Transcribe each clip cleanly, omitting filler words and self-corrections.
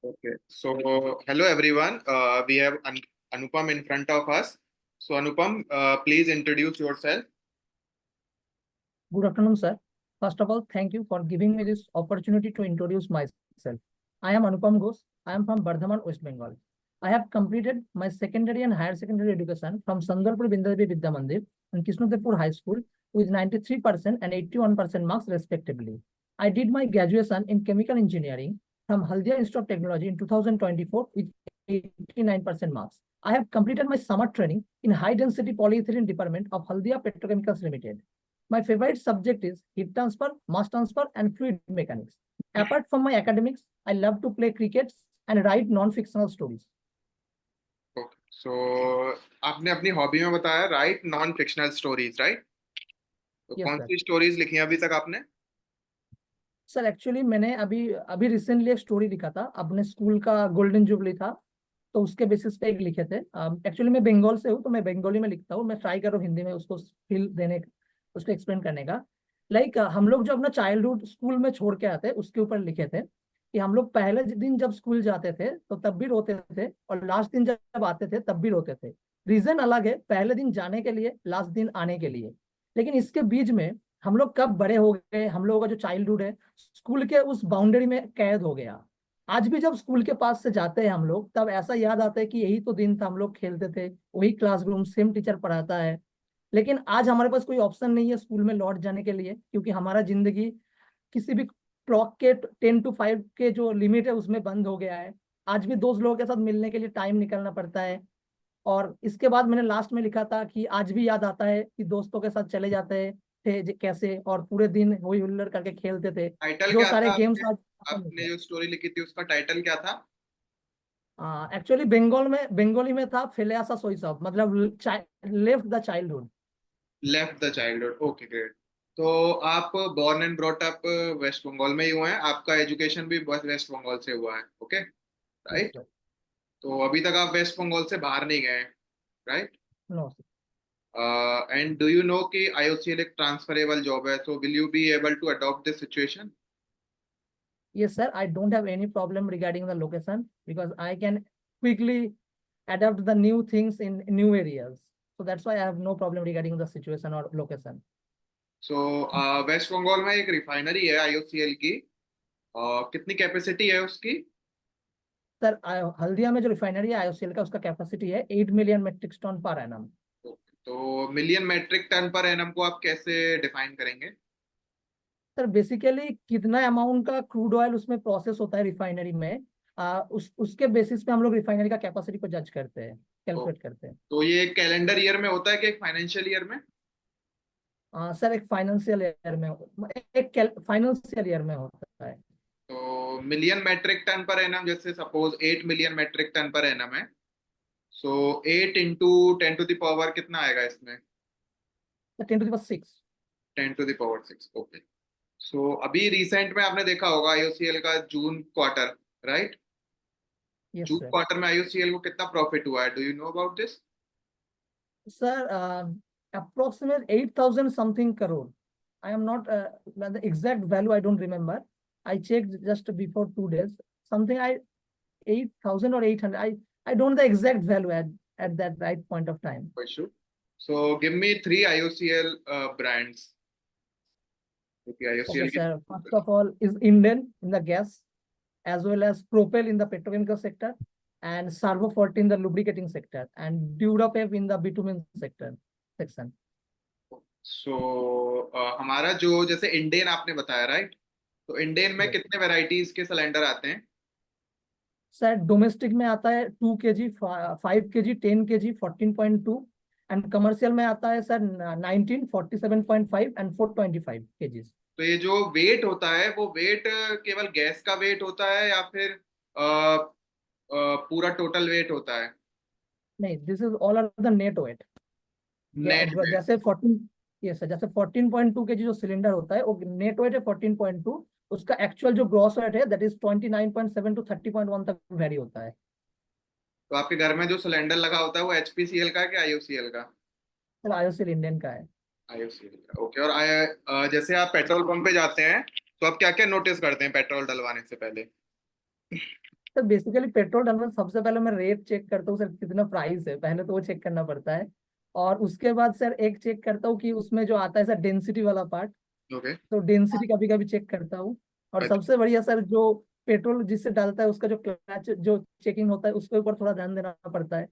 Okay, so hello everyone. We have Anupam in front of us. So Anupam, please introduce yourself. Good afternoon, sir. First of all, thank you for giving me this opportunity to introduce myself. I am Anupam Ghosh. I am from Bardhaman, West Bengal. I have completed my secondary and higher secondary education from Sandarpur Bindadevi Vidya Mandir and Krishnadepur High School with 93% and 81% marks respectively. I did my graduation in chemical engineering from Haldia Institute of Technology in 2024 with 89% marks. I have completed my summer training in high density polyethylene department of Haldia Petrochemicals Limited. My favorite subject is heat transfer, mass transfer, and fluid mechanics. Apart from my academics, I love to play cricket and write non-fictional stories. Okay. So आपने अपनी hobby में बताया right non fictional stories right. तो Yes, कौन sir. सी stories लिखी हैं अभी तक आपने? सर एक्चुअली मैंने अभी अभी रिसेंटली एक स्टोरी लिखा था, अपने स्कूल का गोल्डन जुबली था, तो उसके बेसिस पे एक लिखे थे। एक्चुअली मैं बंगाल से हूँ, तो मैं बंगाली में लिखता हूँ। मैं ट्राई कर रहा हूँ हिंदी में उसको फील देने, उसको एक्सप्लेन करने का। हम लोग जो अपना चाइल्डहुड स्कूल में छोड़ के आते उसके ऊपर लिखे थे कि हम लोग पहले दिन जब स्कूल जाते थे तो तब भी रोते थे, और लास्ट दिन जब आते थे तब भी रोते थे। रीजन अलग है, पहले दिन जाने के लिए, लास्ट दिन आने के लिए। लेकिन इसके बीच में हम लोग कब बड़े हो गए, हम लोगों का जो चाइल्डहुड है स्कूल के उस बाउंड्री में कैद हो गया। आज भी जब स्कूल के पास से जाते हैं हम लोग, तब ऐसा याद आता है कि यही तो दिन था, हम लोग खेलते थे, वही क्लासरूम, सेम टीचर पढ़ाता है। लेकिन आज हमारे पास कोई ऑप्शन नहीं है स्कूल में लौट जाने के लिए, क्योंकि हमारा जिंदगी किसी भी क्लॉक के 10 to 5 के जो लिमिट है उसमें बंद हो गया है। आज भी दोस्त लोगों के साथ मिलने के लिए टाइम निकलना पड़ता है। और इसके बाद मैंने लास्ट में लिखा था कि आज भी याद आता है कि दोस्तों के साथ चले जाते थे कैसे, और पूरे दिन होई हुल्लड़ करके खेलते थे। टाइटल जो क्या सारे था गेम्स आपने? आज खत्म हो आपने गए। जो स्टोरी लिखी थी उसका टाइटल क्या था? एक्चुअली बंगाली में था फेलियासा शैशव, मतलब left the childhood. Left the childhood. Okay great. तो आप born and brought up West Bengal में ही हुए हैं, आपका एजुकेशन भी वेस्ट बंगाल से हुआ है, ओके यस राइट? सर। तो अभी तक आप वेस्ट बंगाल से बाहर नहीं गए, right? No sir. And do you know कि आईओसीएल एक ट्रांसफरेबल जॉब है, so will you be able to adopt this situation? Yes, sir. I don't have any problem regarding the location because I can quickly adapt the new things in new areas. So that's why I have no problem regarding the situation or location. So West Bengal में एक refinery है IOCL की। कितनी capacity है उसकी? Sir, Haldia में जो refinery है आईओसीएल का, उसका कैपेसिटी है 8 million metric ton per annum. तो million metric ton per annum को आप कैसे डिफाइन करेंगे? सर बेसिकली कितना अमाउंट का क्रूड ऑयल उसमें प्रोसेस होता है रिफाइनरी में, उसके बेसिस पे हम लोग रिफाइनरी का कैपेसिटी को जज करते हैं, तो, कैलकुलेट करते हैं। तो ये कैलेंडर ईयर में होता है कि एक फाइनेंशियल ईयर में? सर एक फाइनेंशियल ईयर में, एक फाइनेंशियल ईयर में होता है। तो million metric ton per annum, जैसे suppose 8 million metric ton per annum है, सो 8 × 10⁻⁶ कितना आएगा इसमें? 10 to the 6। 10⁻⁶, ओके। सो अभी रिसेंट में आपने देखा होगा आईओसीएल का जून क्वार्टर, राइट? यस जून सर। क्वार्टर में आईओसीएल को कितना प्रॉफिट हुआ है, do you know about this? Sir, approximate 8,000 something crore. I am not the exact value. I don't remember. I checked just before 2 days. Something 8,000 or 800. I don't know the exact value at that right point of time. Sure. So give me three IOCL brands. Okay, Okay, IOCL की sir. First of all is Indian in the gas, as well as Propel in the petrochemical sector, and Servo 40 in the lubricating sector, and Durapev in the bitumen sector section. सो हमारा जो जैसे इंडेन आपने बताया right, तो इंडेन में Yes. कितने varieties के cylinder आते हैं? सर डोमेस्टिक में आता है 2 kg, 5 kg, 10 kg, 14.2, and commercial में आता है सर 19, 47.5 एंड 425 kg। तो ये जो वेट होता है वो वेट केवल गैस का वेट होता है या फिर पूरा टोटल वेट होता है? नहीं, this is all are the net weight. Net weight. जैसे 14, ये सर जैसे 14.2 kg जो सिलेंडर होता है वो नेट वेट है 14.2। उसका एक्चुअल जो ग्रॉस वेट है दैट इज 29.7 to 30.1 तक वेरी होता है। तो आपके घर में जो सिलेंडर लगा होता है वो एचपीसीएल का है कि आईओसीएल का? सर आईओसीएल इंडियन का है। आईओसीएल का, ओके। और जैसे आप पेट्रोल पंप पे जाते हैं तो आप क्या क्या नोटिस करते हैं पेट्रोल डलवाने से पहले? सर बेसिकली पेट्रोल डलवाने सबसे पहले मैं रेट चेक करता हूँ सर, कितना प्राइस है, पहले तो वो चेक करना पड़ता है। और उसके बाद सर एक चेक करता हूँ कि उसमें जो आता है सर डेंसिटी वाला पार्ट, ओके। तो डेंसिटी कभी कभी चेक करता हूँ। और अच्छा। सबसे बढ़िया सर, जो पेट्रोल जिससे डालता है उसका जो क्लच जो चेकिंग होता है उसके ऊपर थोड़ा ध्यान देना पड़ता है।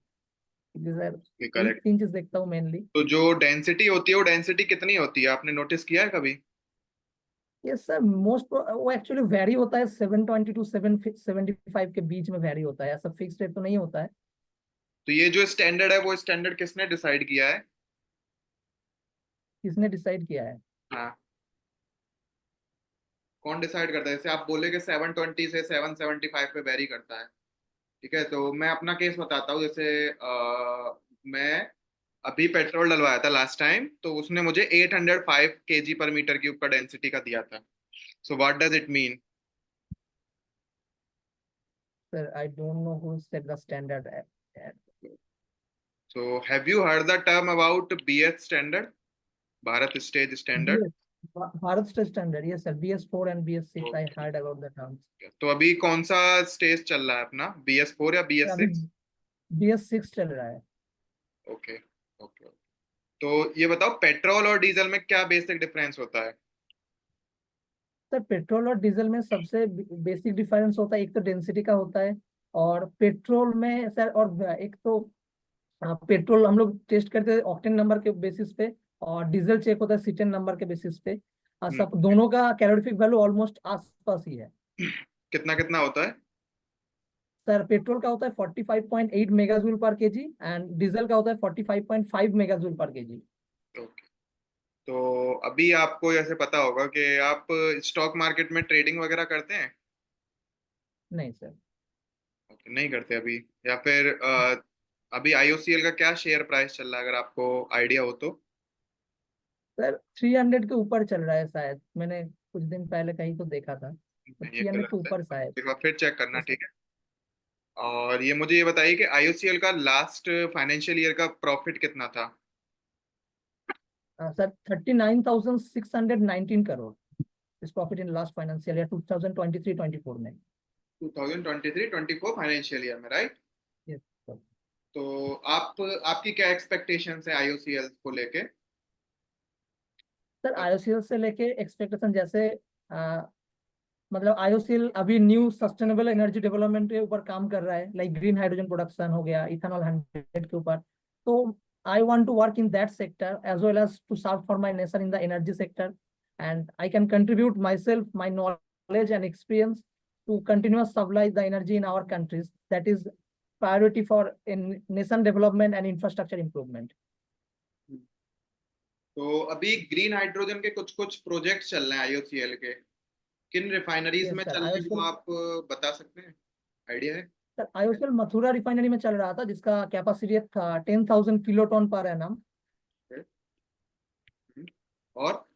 जी सर, यही करेक्ट। 3 चीज देखता हूँ मेनली। तो जो डेंसिटी होती है वो डेंसिटी कितनी होती है, आपने नोटिस किया है कभी? ये सर मोस्ट वो एक्चुअली वेरी होता है, 720 टू 775 के बीच में वेरी होता है, ऐसा फिक्स रेट तो नहीं होता है। तो ये जो स्टैंडर्ड है वो स्टैंडर्ड किसने डिसाइड किया है? किसने डिसाइड किया है? हाँ, कौन डिसाइड करता है? जैसे आप बोले कि 720 से 775 पे वेरी करता है। ठीक है, तो मैं अपना केस बताता हूँ। जैसे मैं अभी पेट्रोल डलवाया था लास्ट टाइम, तो उसने मुझे 805 केजी पर मीटर क्यूब का डेंसिटी का दिया था। So what does it mean? Sir I don't know who set the standard. So have you heard the term about BS standard, Bharat stage standard? BS, Bharat state standard, yes sir, BS4 and BS6 I okay. Heard about the terms. तो अभी कौन सा stage चल रहा है अपना, BS4 या BS अभी सिक्स? BS6 चल रहा है। ओके। ओके। तो ये बताओ, पेट्रोल और डीजल में क्या बेसिक डिफरेंस होता है? सर पेट्रोल और डीजल में सबसे बेसिक डिफरेंस होता है, एक तो डेंसिटी का होता है। और पेट्रोल में सर, और एक तो पेट्रोल हम लोग टेस्ट करते हैं ऑक्टेन नंबर के बेसिस पे, और डीजल चेक होता है सीटेन नंबर के बेसिस पे। हम्म। सब दोनों का कैलोरीफिक वैल्यू ऑलमोस्ट आसपास ही है। कितना कितना होता है? सर पेट्रोल का होता है 45.8 मेगाजूल पर केजी, एंड डीजल का होता है 45.5 मेगाजूल पर केजी। ओके। तो अभी आपको ऐसे पता होगा कि आप स्टॉक मार्केट में ट्रेडिंग वगैरह करते हैं? नहीं सर। ओके, नहीं करते अभी। या फिर अभी आईओसीएल का क्या शेयर प्राइस चल रहा है, अगर आपको आइडिया हो तो? सर 300 के ऊपर चल रहा है शायद, मैंने कुछ दिन पहले कहीं तो देखा था, तो ये 300 के गलत है, ऊपर शायद। एक बार फिर चेक करना, Yes, sir. ठीक है? और ये मुझे ये बताइए कि आईओसीएल का लास्ट फाइनेंशियल ईयर का प्रॉफिट कितना था? सर 39,619 करोड़ इस profit in last financial year 2023-24 में। 2023-24 फाइनेंशियल ईयर में, राइट? Yes sir. तो आप आपकी क्या एक्सपेक्टेशंस है आईओसीएल को लेके? सर आईओसीएल से लेके एक्सपेक्टेशन जैसे, अ, मतलब आईओसीएल अभी न्यू सस्टेनेबल एनर्जी डेवलपमेंट के ऊपर काम कर रहा है, लाइक ग्रीन हाइड्रोजन प्रोडक्शन हो गया, इथेनॉल 100 के ऊपर। तो I want to work in that sector as well as to serve for my nation in the energy sector, and I can contribute my self my knowledge and experience to continuous supply the energy in our countries, that is priority for nation development and infrastructure improvement. तो अभी green hydrogen के कुछ कुछ project चल रहे हैं IOCL के, किन रिफाइनरीज में यस सर। चल रहे हैं वो आईओसीएल, आप बता सकते हैं? आइडिया है? सर आईओसीएल मथुरा रिफाइनरी में चल रहा था, जिसका कैपेसिटी था 10,000 किलोटन पर एनम। और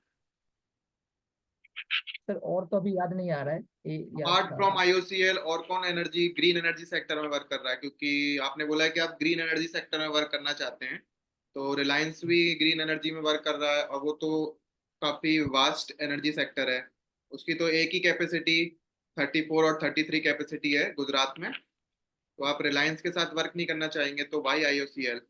सर और तो अभी याद नहीं आ रहा है, ये याद अपार्ट था। फ्रॉम आईओसीएल और कौन एनर्जी ग्रीन एनर्जी सेक्टर में वर्क कर रहा है? क्योंकि आपने बोला है कि आप ग्रीन एनर्जी सेक्टर में वर्क करना चाहते हैं, तो रिलायंस भी ग्रीन एनर्जी में वर्क कर रहा है, और वो तो काफी वास्ट एनर्जी सेक्टर है। उसकी तो एक ही कैपेसिटी 34 और 33 कैपेसिटी है गुजरात में। तो आप रिलायंस के साथ वर्क नहीं करना चाहेंगे तो why IOCL?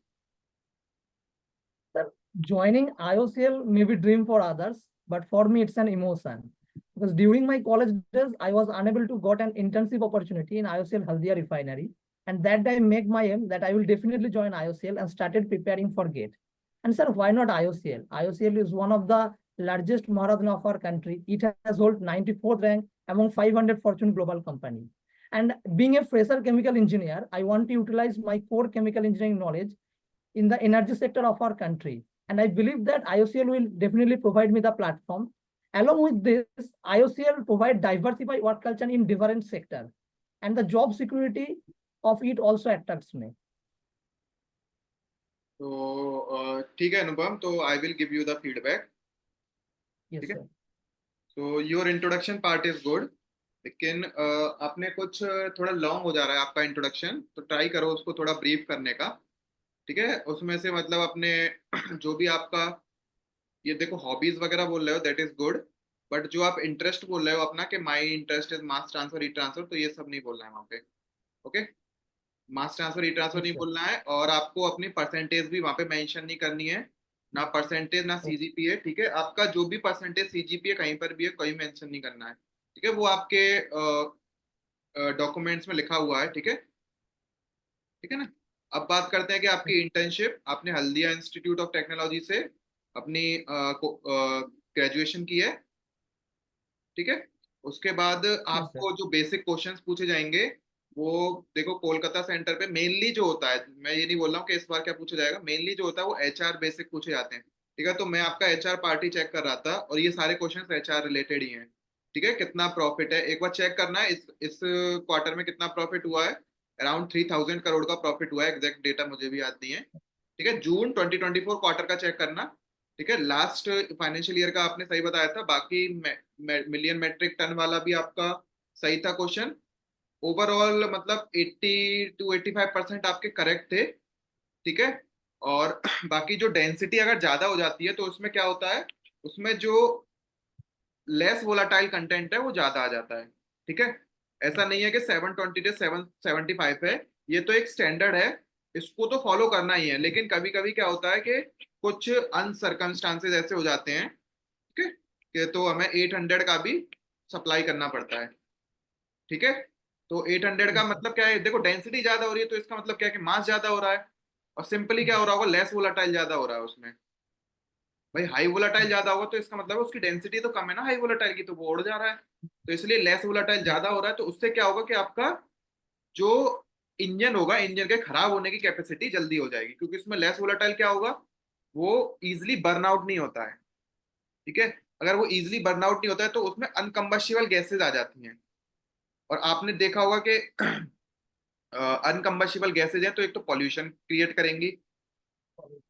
Sir, joining IOCL may be dream for others, but for me it's an emotion. Because during my college days, I was unable to got an internship opportunity in IOCL Haldia refinery, and that day I make my aim that I will definitely join IOCL and started preparing for GATE. And sir, why not IOCL? IOCL is one of the largest marathon of our country. It has hold 94th rank among 500 Fortune global company. And being a fresher chemical engineer, I want to utilize my core chemical engineering knowledge in the energy sector of our country. And I believe that IOCL will definitely provide me the platform. Along with this, IOCL provide diversified work culture in different sector, and the job security of it also attracts me. तो ठीक है अनुपम, तो I will give you the feedback. Yes, ठीक है। sir. तो your introduction part is good, लेकिन आपने कुछ थोड़ा लॉन्ग हो जा रहा है आपका इंट्रोडक्शन, तो ट्राई करो उसको थोड़ा ब्रीफ करने का। ठीक है, उसमें से मतलब अपने जो भी आपका, ये देखो हॉबीज वगैरह बोल रहे हो दैट इज गुड, बट जो आप इंटरेस्ट बोल रहे हो अपना कि my interest is mass transfer, E transfer, तो ये सब नहीं बोलना है वहाँ पे। ओके, मास ट्रांसफर ई ट्रांसफर नहीं अच्छा। बोलना है, और आपको अपनी परसेंटेज भी वहां पे मेंशन नहीं करनी है, ना परसेंटेज ना सीजीपीए, ठीक है। आपका जो भी परसेंटेज सीजीपीए कहीं पर भी है, कोई मेंशन नहीं करना है, ठीक है। वो आपके डॉक्यूमेंट्स में लिखा हुआ है, ठीक है, ठीक है ना। अब बात करते हैं कि आपकी इंटर्नशिप, आपने हल्दिया इंस्टीट्यूट ऑफ टेक्नोलॉजी से अपनी ग्रेजुएशन की है, ठीक है। उसके बाद जी सर। आपको जो बेसिक क्वेश्चंस पूछे जाएंगे, वो देखो कोलकाता सेंटर पे मेनली जो होता है, मैं ये नहीं बोल रहा हूँ कि इस बार क्या पूछा जाएगा, मेनली जो होता है वो एचआर बेसिक पूछे जाते हैं, ठीक है। तो मैं आपका एचआर पार्टी चेक कर रहा था, और ये सारे क्वेश्चंस एचआर रिलेटेड ही हैं, ठीक है। कितना प्रॉफिट है एक बार चेक करना है, इस क्वार्टर में कितना प्रॉफिट हुआ है। अराउंड 3000 करोड़ का प्रॉफिट हुआ है, एग्जैक्ट डेटा मुझे भी याद नहीं है, ठीक है। जून 2024 क्वार्टर का चेक करना, ठीक है। लास्ट फाइनेंशियल ईयर का आपने सही बताया था, बाकी मिलियन मेट्रिक टन वाला भी आपका सही था क्वेश्चन। ओवरऑल मतलब 80 to 85% आपके करेक्ट थे, ठीक है। और बाकी जो डेंसिटी अगर ज्यादा हो जाती है तो उसमें क्या होता है, उसमें जो लेस वोलाटाइल कंटेंट है वो ज्यादा आ जाता है, ठीक है। ऐसा नहीं है कि 720 से 775 है, ये तो एक स्टैंडर्ड है, इसको तो फॉलो करना ही है। लेकिन कभी कभी क्या होता है कि कुछ अनसर्कमस्टांसेस ऐसे हो जाते हैं, ठीक है, कि तो हमें 800 का भी सप्लाई करना पड़ता है, ठीक है। तो 800 का जी सर। मतलब क्या है, देखो डेंसिटी ज्यादा हो रही है तो इसका मतलब क्या है कि मास ज्यादा हो रहा है, और सिंपली क्या हो रहा होगा, लेस वोलाटाइल ज्यादा हो रहा है उसमें। भाई हाई वोलाटाइल ज्यादा होगा तो इसका मतलब उसकी डेंसिटी तो कम है ना हाई वोलाटाइल की, तो वो उड़ जा रहा है। तो इसलिए लेस वोलाटाइल ज्यादा हो रहा है, तो उससे क्या होगा कि आपका जो इंजन होगा, इंजन के खराब होने की कैपेसिटी जल्दी हो जाएगी, क्योंकि इसमें लेस वोलाटाइल क्या होगा, वो इजिली बर्न आउट नहीं होता है, ठीक है। अगर वो इजिली बर्न आउट नहीं होता है तो उसमें अनकम्बस्टिबल गैसेज आ जाती हैं, और आपने देखा होगा कि अनकम्बस्टिबल गैसेज हैं तो एक तो पॉल्यूशन क्रिएट करेंगी,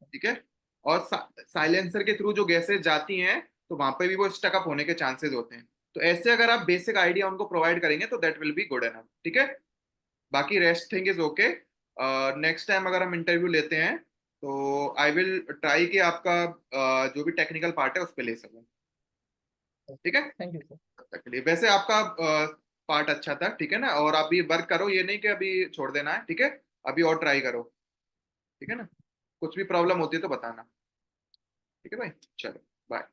ठीक है। और साइलेंसर के थ्रू जो गैसेज जाती हैं तो वहां पे भी वो स्टक अप होने के चांसेस होते हैं। तो ऐसे अगर आप बेसिक आइडिया उनको प्रोवाइड करेंगे तो that will be good enough, ठीक है। बाकी rest thing is okay. Next time अगर हम इंटरव्यू लेते हैं तो आई विल ट्राई कि आपका जो भी टेक्निकल पार्ट है उस पर ले सकूं, ठीक है। Thank you sir. तब तक के लिए वैसे आपका पार्ट अच्छा था, ठीक है ना, और अभी वर्क करो, ये नहीं कि अभी छोड़ देना है, ठीक है। अभी और ट्राई करो, ठीक है ना। कुछ भी प्रॉब्लम होती है तो बताना, ठीक है भाई। चलो, बाय।